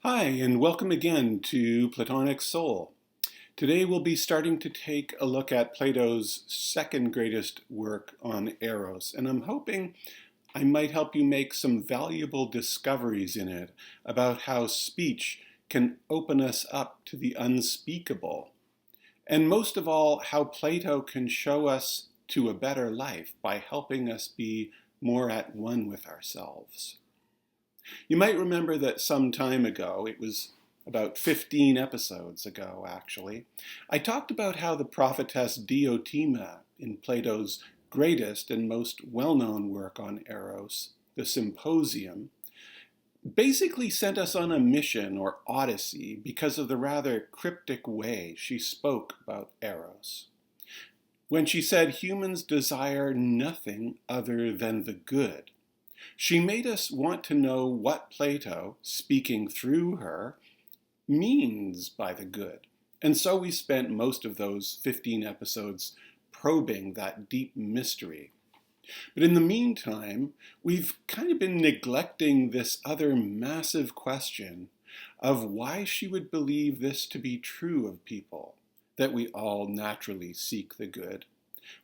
Hi, and welcome again to Platonic Soul. Today we'll be starting to take a look at Plato's second greatest work on eros, and I'm hoping I might help you make some valuable discoveries in it about how speech can open us up to the unspeakable, and most of all, how Plato can show us to a better life by helping us be more at one with ourselves. You might remember that some time ago, it was about 15 episodes ago actually, I talked about how the prophetess Diotima in Plato's greatest and most well-known work on eros, the Symposium, basically sent us on a mission or odyssey because of the rather cryptic way she spoke about eros. When she said humans desire nothing other than the good, she made us want to know what Plato, speaking through her, means by the good. And so we spent most of those 15 episodes probing that deep mystery. But in the meantime, we've kind of been neglecting this other massive question of why she would believe this to be true of people, that we all naturally seek the good,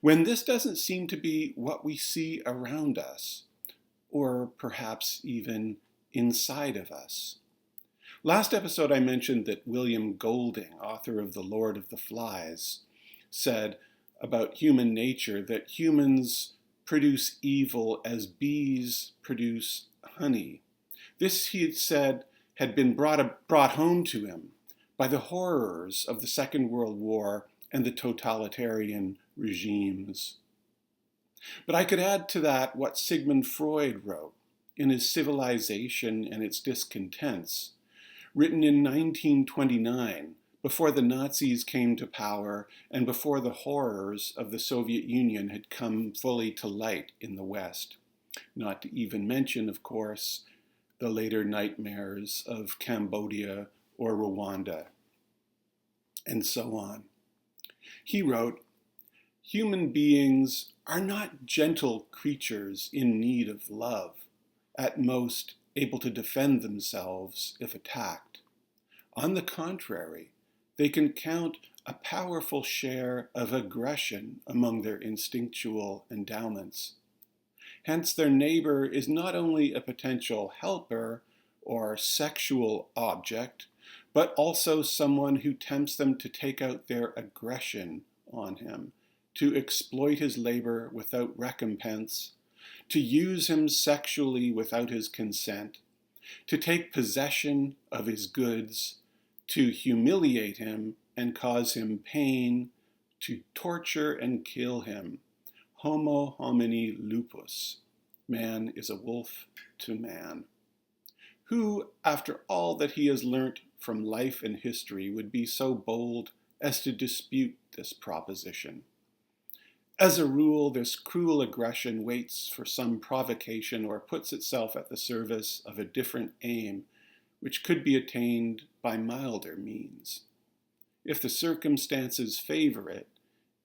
when this doesn't seem to be what we see around us, or perhaps even inside of us. Last episode I mentioned that William Golding, author of The Lord of the Flies, said about human nature that humans produce evil as bees produce honey. This, he had said, had been brought home to him by the horrors of the Second World War and the totalitarian regimes. But I could add to that what Sigmund Freud wrote in his Civilization and Its Discontents, written in 1929, before the Nazis came to power and before the horrors of the Soviet Union had come fully to light in the West. Not to even mention, of course, the later nightmares of Cambodia or Rwanda, and so on. He wrote, "Human beings are not gentle creatures in need of love, at most able to defend themselves if attacked. On the contrary, they can count a powerful share of aggression among their instinctual endowments. Hence, their neighbor is not only a potential helper or sexual object, but also someone who tempts them to take out their aggression on him, to exploit his labor without recompense, to use him sexually without his consent, to take possession of his goods, to humiliate him and cause him pain, to torture and kill him. Homo homini lupus. Man is a wolf to man." Who, after all that he has learnt from life and history, would be so bold as to dispute this proposition? As a rule, this cruel aggression waits for some provocation or puts itself at the service of a different aim, which could be attained by milder means. If the circumstances favor it,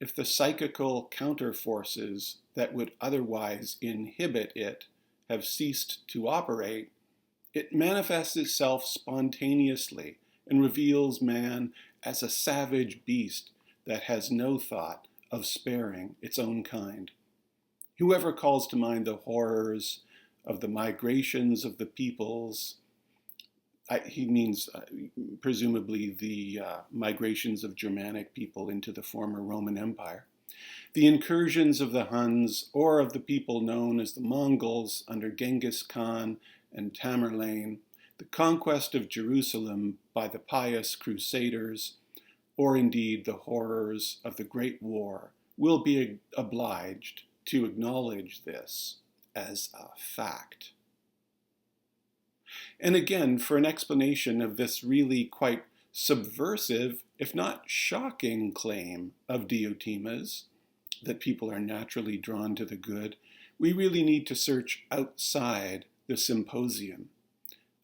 if the psychical counterforces that would otherwise inhibit it have ceased to operate, it manifests itself spontaneously and reveals man as a savage beast that has no thought of sparing its own kind. Whoever calls to mind the horrors of the migrations of the peoples, he means presumably the migrations of Germanic people into the former Roman Empire, the incursions of the Huns or of the people known as the Mongols under Genghis Khan and Tamerlane, the conquest of Jerusalem by the pious Crusaders, or indeed the horrors of the Great War, will be obliged to acknowledge this as a fact. And again, for an explanation of this really quite subversive, if not shocking, claim of Diotima's, that people are naturally drawn to the good, we really need to search outside the Symposium.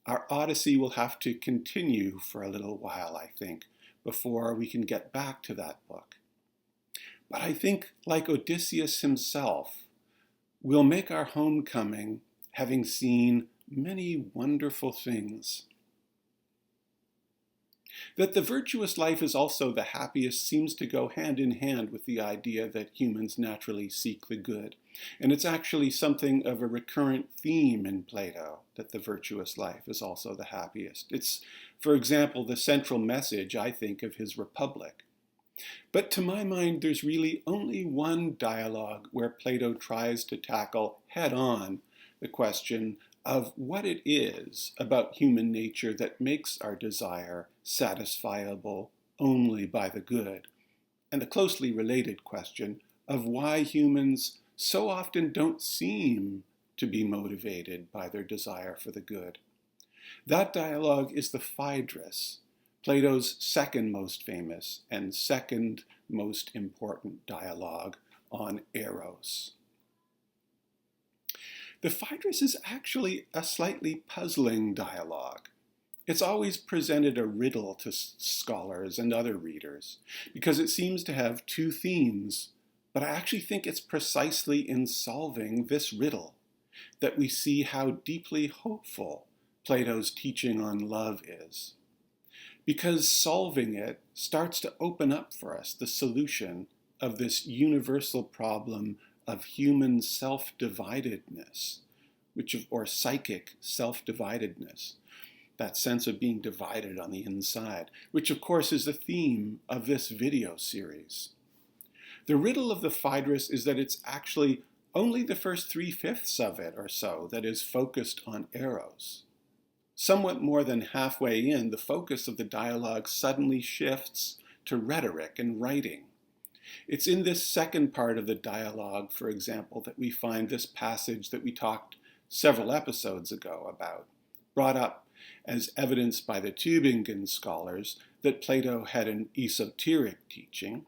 Our odyssey will have to continue for a little while, I think, before we can get back to that book. But I think, like Odysseus himself, we'll make our homecoming having seen many wonderful things. That the virtuous life is also the happiest seems to go hand in hand with the idea that humans naturally seek the good. And it's actually something of a recurrent theme in Plato, that the virtuous life is also the happiest. It's, for example, the central message, I think, of his Republic. But to my mind, there's really only one dialogue where Plato tries to tackle head-on the question of what it is about human nature that makes our desire satisfiable only by the good, and the closely related question of why humans so often don't seem to be motivated by their desire for the good. That dialogue is the Phaedrus, Plato's second most famous and second most important dialogue on eros. The Phaedrus is actually a slightly puzzling dialogue. It's always presented a riddle to scholars and other readers because it seems to have two themes, but I actually think it's precisely in solving this riddle that we see how deeply hopeful Plato's teaching on love is. Because solving it starts to open up for us the solution of this universal problem of human self-dividedness, or psychic self-dividedness, that sense of being divided on the inside, which of course is the theme of this video series. The riddle of the Phaedrus is that it's actually only the first 3/5 of it or so that is focused on eros. Somewhat more than halfway in, the focus of the dialogue suddenly shifts to rhetoric and writing. It's in this second part of the dialogue, for example, that we find this passage that we talked several episodes ago about, brought up as evidenced by the Tübingen scholars that Plato had an esoteric teaching.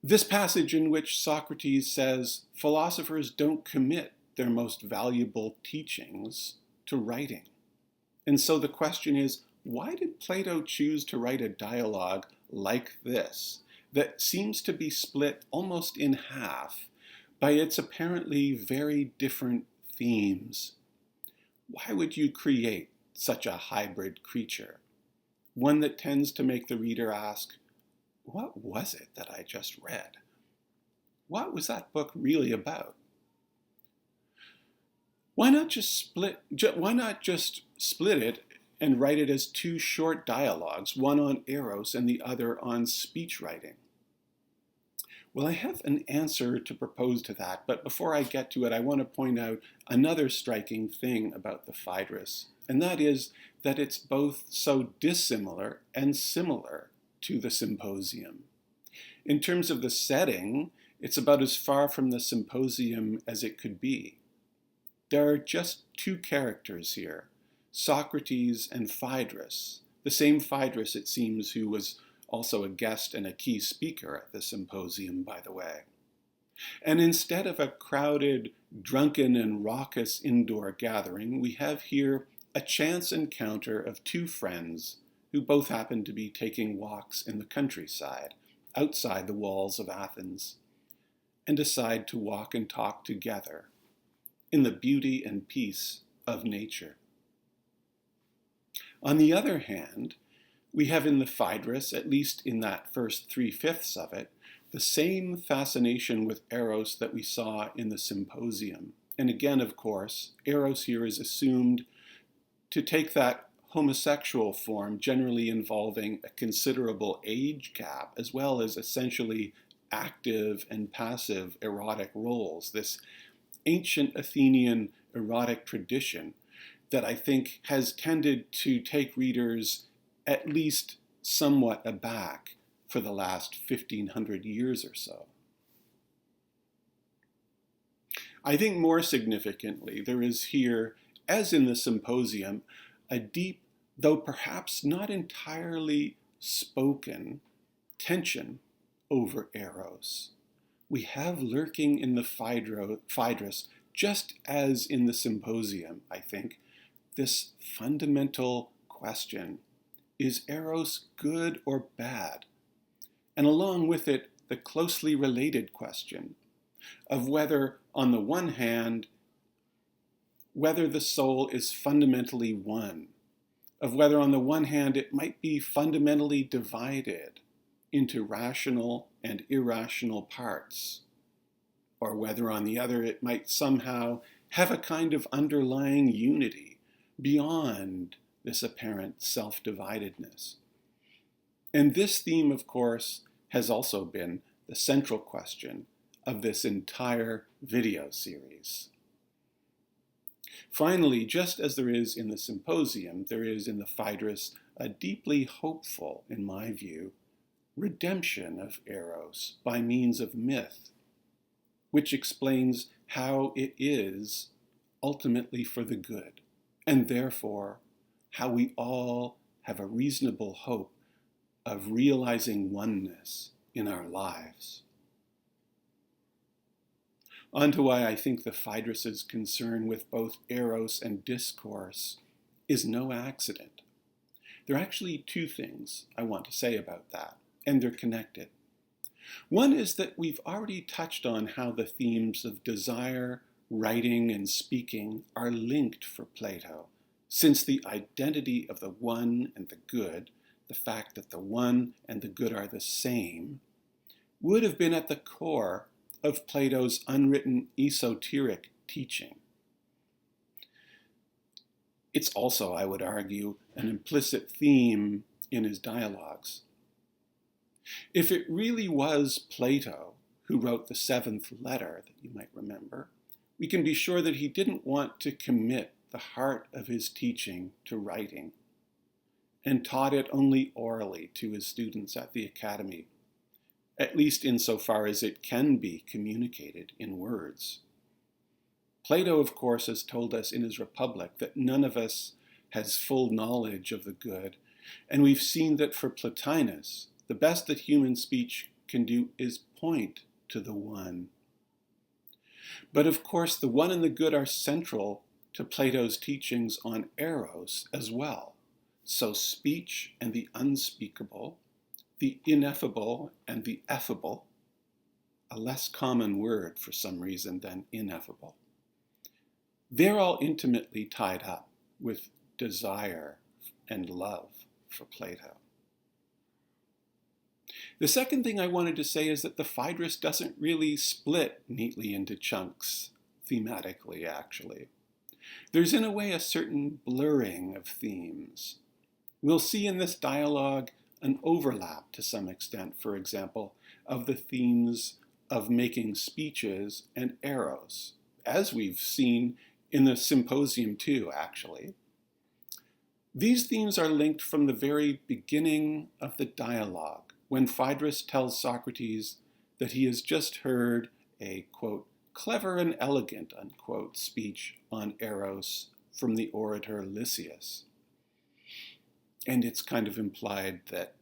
This passage in which Socrates says philosophers don't commit their most valuable teachings to writing. And so the question is, why did Plato choose to write a dialogue like this that seems to be split almost in half by its apparently very different themes? Why would you create such a hybrid creature? One that tends to make the reader ask, what was it that I just read? What was that book really about? Why not just split it and write it as two short dialogues, one on eros and the other on speech writing? Well, I have an answer to propose to that, but before I get to it, I want to point out another striking thing about the Phaedrus, and that is that it's both so dissimilar and similar to the Symposium. In terms of the setting, it's about as far from the Symposium as it could be. There are just two characters here, Socrates and Phaedrus, the same Phaedrus, it seems, who was also a guest and a key speaker at the Symposium, by the way. And instead of a crowded, drunken, and raucous indoor gathering, we have here a chance encounter of two friends who both happen to be taking walks in the countryside, outside the walls of Athens, and decide to walk and talk together in the beauty and peace of nature. On the other hand, we have in the Phaedrus, at least in that first 3/5 of it, the same fascination with eros that we saw in the Symposium. And again, of course, eros here is assumed to take that homosexual form, generally involving a considerable age gap, as well as essentially active and passive erotic roles, this ancient Athenian erotic tradition that I think has tended to take readers at least somewhat aback for the last 1,500 years or so. I think more significantly, there is here, as in the Symposium, a deep, though perhaps not entirely spoken, tension over eros. We have lurking in the Phaedrus, just as in the Symposium, I think, this fundamental question: is eros good or bad? And along with it, the closely related question of whether, on the one hand, whether the soul is fundamentally one, of whether on the one hand it might be fundamentally divided into rational and irrational parts, or whether on the other it might somehow have a kind of underlying unity beyond this apparent self-dividedness. And this theme, of course, has also been the central question of this entire video series. Finally, just as there is in the symposium, there is in the Phaedrus a deeply hopeful, in my view, redemption of eros by means of myth, which explains how it is ultimately for the good, and therefore how we all have a reasonable hope of realizing oneness in our lives. On to why I think the Phaedrus' concern with both eros and discourse is no accident. There are actually two things I want to say about that, and they're connected. One is that we've already touched on how the themes of desire, writing, and speaking are linked for Plato, since the identity of the one and the good, the fact that the one and the good are the same, would have been at the core of Plato's unwritten esoteric teaching. It's also, I would argue, an implicit theme in his dialogues. If it really was Plato who wrote the seventh letter that you might remember, we can be sure that he didn't want to commit the heart of his teaching to writing, and taught it only orally to his students at the academy, at least insofar as it can be communicated in words. Plato, of course, has told us in his Republic that none of us has full knowledge of the good, and we've seen that for Plotinus, the best that human speech can do is point to the one. But of course, the one and the good are central to Plato's teachings on eros as well. So speech and the unspeakable, the ineffable and the effable, a less common word for some reason than ineffable, they're all intimately tied up with desire and love for Plato. The second thing I wanted to say is that the Phaedrus doesn't really split neatly into chunks, thematically actually. There's in a way a certain blurring of themes. We'll see in this dialogue an overlap to some extent, for example, of the themes of making speeches and eros, as we've seen in the symposium too, actually. These themes are linked from the very beginning of the dialogue, when Phaedrus tells Socrates that he has just heard a, quote, clever and elegant, unquote, speech on eros from the orator Lysias. And it's kind of implied that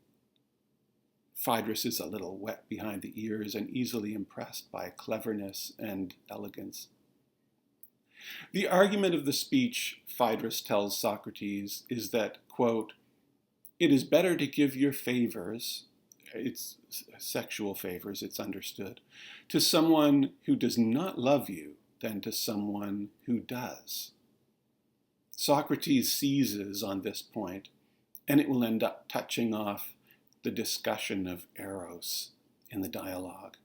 Phaedrus is a little wet behind the ears and easily impressed by cleverness and elegance. The argument of the speech, Phaedrus tells Socrates, is that, quote, it is better to give your favors, it's sexual favors, it's understood, to someone who does not love you than to someone who does. Socrates seizes on this point, and it will end up touching off the discussion of eros in the dialogue.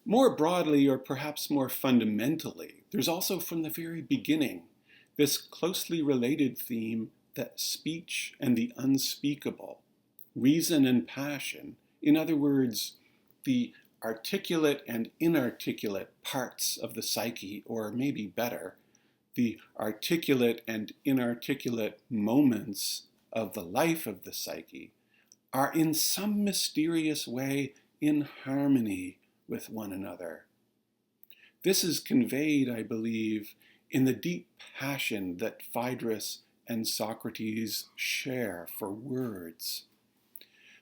More broadly, or perhaps more fundamentally, there's also from the very beginning this closely related theme that speech and the unspeakable, reason and passion, in other words, the articulate and inarticulate parts of the psyche, or maybe better, the articulate and inarticulate moments of the life of the psyche, are in some mysterious way in harmony with one another. This is conveyed, I believe, in the deep passion that Phaedrus and Socrates share for words.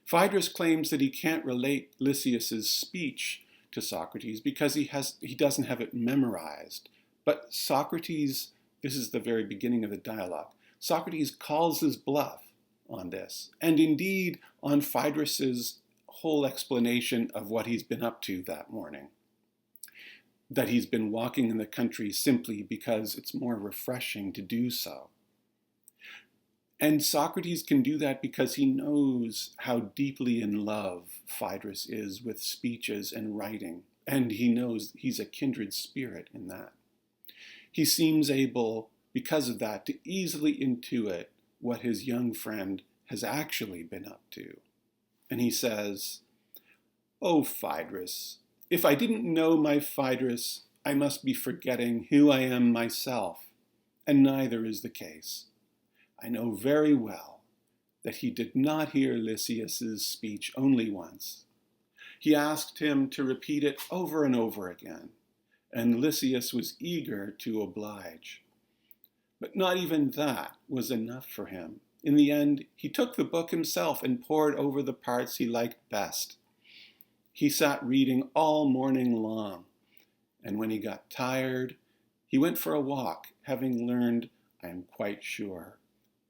Phaedrus claims that he can't relate Lysias's speech to Socrates because he doesn't have it memorized. But Socrates, this is the very beginning of the dialogue, Socrates calls his bluff on this, and indeed on Phaedrus's whole explanation of what he's been up to that morning. That he's been walking in the country simply because it's more refreshing to do so. And Socrates can do that because he knows how deeply in love Phaedrus is with speeches and writing, and he knows he's a kindred spirit in that. He seems able, because of that, to easily intuit what his young friend has actually been up to. And he says, "Oh, Phaedrus, if I didn't know my Phaedrus, I must be forgetting who I am myself, and neither is the case. I know very well that he did not hear Lysias's speech only once. He asked him to repeat it over and over again, and Lysias was eager to oblige. But not even that was enough for him. In the end, he took the book himself and pored over the parts he liked best. He sat reading all morning long, and when he got tired, he went for a walk, having learned, I am quite sure,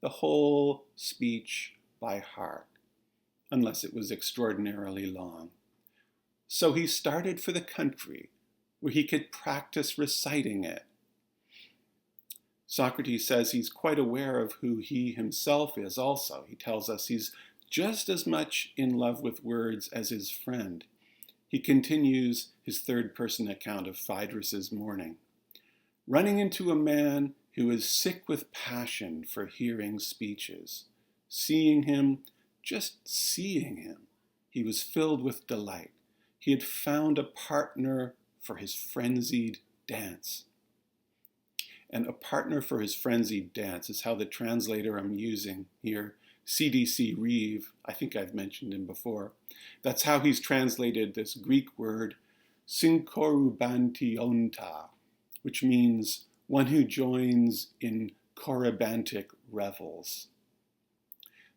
the whole speech by heart, unless it was extraordinarily long. So he started for the country, where he could practice reciting it." Socrates says he's quite aware of who he himself is also. He tells us he's just as much in love with words as his friend. He continues his third-person account of Phaedrus's morning. "Running into a man who is sick with passion for hearing speeches. Seeing him, just seeing him, he was filled with delight. He had found a partner for his frenzied dance." And a partner for his frenzied dance is how the translator I'm using here, CDC Reeve, I think I've mentioned him before, that's how he's translated this Greek word synkorubantionta, which means one who joins in corybantic revels.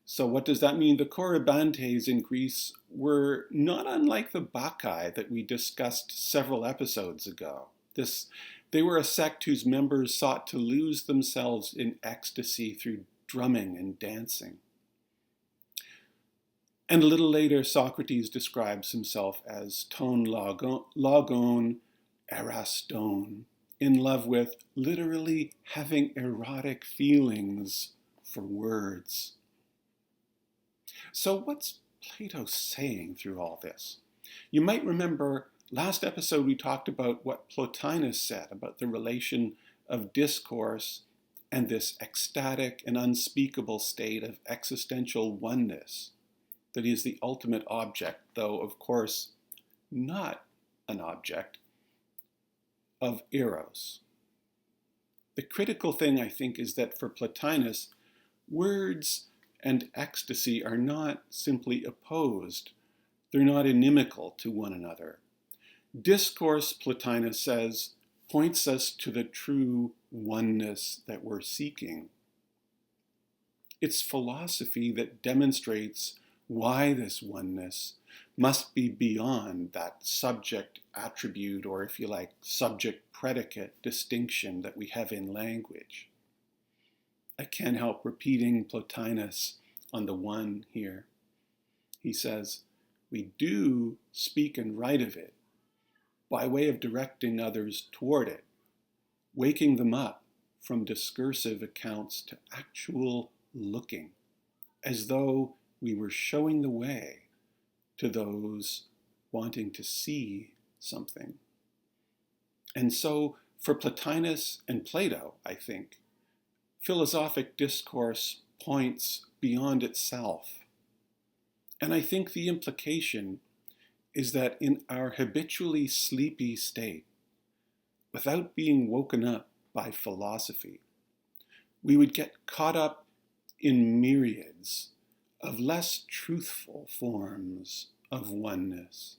So what does that mean? The corybantes in Greece were not unlike the Bacchae that we discussed several episodes ago. They were a sect whose members sought to lose themselves in ecstasy through drumming and dancing. And a little later, Socrates describes himself as ton logon eraston, in love with, literally having erotic feelings for words. So what's Plato saying through all this? You might remember last episode we talked about what Plotinus said about the relation of discourse and this ecstatic and unspeakable state of existential oneness, that he is the ultimate object, though of course not an object, of eros. The critical thing, I think, is that for Plotinus, words and ecstasy are not simply opposed. They're not inimical to one another. Discourse, Plotinus says, points us to the true oneness that we're seeking. It's philosophy that demonstrates why this oneness must be beyond that subject attribute, or if you like, subject predicate distinction that we have in language. I can't help repeating Plotinus on the one here. He says, we do speak and write of it by way of directing others toward it, waking them up from discursive accounts to actual looking, as though we were showing the way to those wanting to see something. And so for Plotinus and Plato, I think, philosophic discourse points beyond itself. And I think the implication is that in our habitually sleepy state, without being woken up by philosophy, we would get caught up in myriads of less truthful forms of oneness,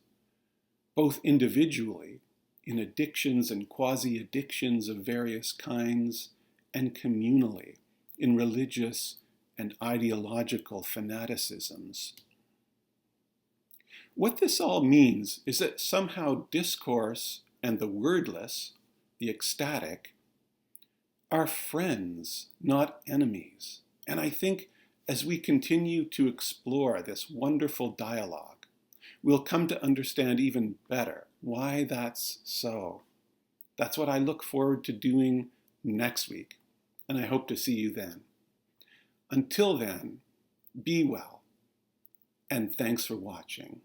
both individually, in addictions and quasi-addictions of various kinds, and communally, in religious and ideological fanaticisms. What this all means is that somehow discourse and the wordless, the ecstatic, are friends, not enemies. And I think as we continue to explore this wonderful dialogue, we'll come to understand even better why that's so. That's what I look forward to doing next week, and I hope to see you then. Until then, be well, and thanks for watching.